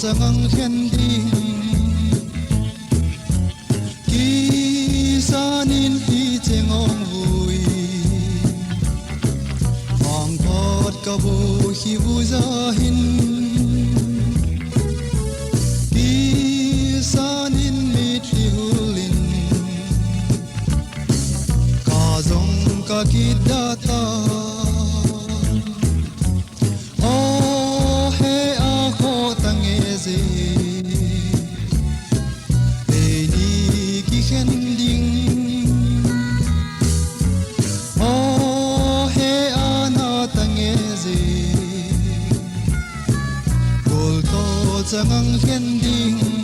zangang khending ki sanin hi chengong vui hong thot ka bu hi bu za hin ki sanin mi thi hulin ka zong ka ki data zangang khending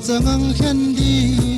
zangang khendi